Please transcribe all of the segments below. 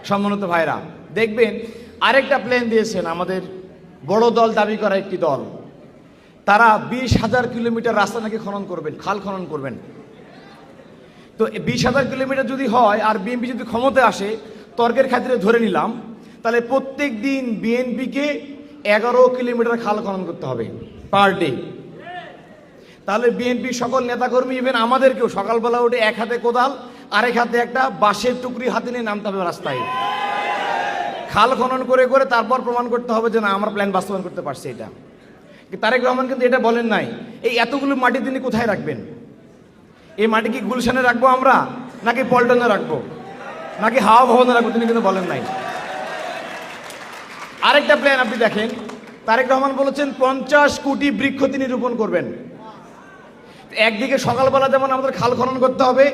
সম্মানিত ভাইরা, দেখবেন আরেকটা প্ল্যান দিয়েছেন আমাদের বড় দল দাবি করা একটি দল। তারা 20,000 কিলোমিটার রাস্তা নাকি খনন করবেন, খাল খনন করবেন। তো 20,000 কিলোমিটার যদি হয় আর বিএনপি যদি ক্ষমতায় আসে, তর্কের খাতিরে ধরে নিলাম, তাহলে প্রত্যেক দিন বিএনপিকে 11 কিলোমিটার খাল খনন করতে হবে পার ডে। তাহলে বিএনপি সকল নেতাকর্মী, ইভেন আমাদেরকেও সকালবেলা উঠে এক হাতে কোদাল আরেক হাতে একটা বাঁশের টুকরি হাতে নিয়ে নামতে হবে রাস্তায়, খাল খনন করে করে তারপর প্রমাণ করতে হবে যে না আমরা প্ল্যান বাস্তবায়ন করতে পারছি। এটা তারেক রহমান কিন্তু এটা বলেন নাই। এই এতগুলো মাটি তিনি কোথায় রাখবেন? এই মাটি কি গুলশানে রাখবো আমরা, নাকি পল্টনে রাখবো, নাকি হাওয়া ভবনে রাখবো? তিনি কিন্তু বলেন নাই। আরেকটা প্ল্যান আপনি দেখেন, তারেক রহমান বলেছেন 50 কোটি বৃক্ষ তিনি রোপণ করবেন। একদিকে সকালবেলা যেমন আমাদের খাল খনন করতে হবে,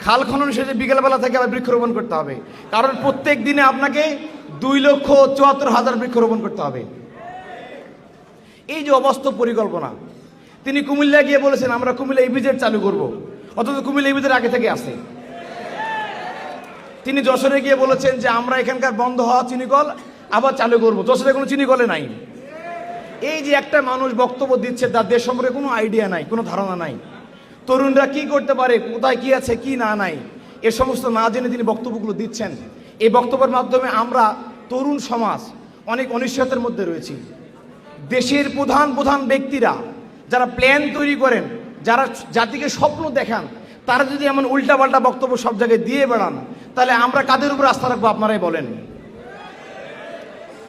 খাল খনন শেষে বিকেলবেলা থেকে আবার বৃক্ষরোপণ করতে হবে, কারণ প্রত্যেক দিনে আপনাকে 2,74,000 বৃক্ষরোপণ করতে হবে। এই যে অবাস্তব পরিকল্পনা, তিনি কুমিল্লা গিয়ে বলেছেন আমরা কুমিল্লা ইপিজেড চালু করব, অথচ কুমিল্লা ইপিজেড আগে থেকে আছে। তিনি যশোরে গিয়ে বলেছেন যে আমরা এখানকার বন্ধ হওয়া চিনিকল আবার চালু করব, যশোরে কোনো চিনিকলে নাই। এই যে একটা মানুষ বক্তব্য দিচ্ছে তার দেশ সম্পর্কে কোনো আইডিয়া নাই, কোনো ধারণা নাই, তরুণরা কি করতে পারে, কোথায় কি আছে কি না নাই, এ সমস্ত না জেনে তিনি বক্তব্যগুলো দিচ্ছেন। এই বক্তব্যের মাধ্যমে আমরা তরুণ সমাজ অনেক অনিশ্চয়তার মধ্যে রয়েছি। দেশের প্রধান প্রধান ব্যক্তিরা যারা প্ল্যান তৈরি করেন, যারা জাতিকে স্বপ্ন দেখান, তারা যদি এমন উল্টাপাল্টা বক্তব্য সব জায়গায় দিয়ে বেড়ান, তাহলে আমরা কাদের উপর আস্থা রাখবো আপনারাই বলেন।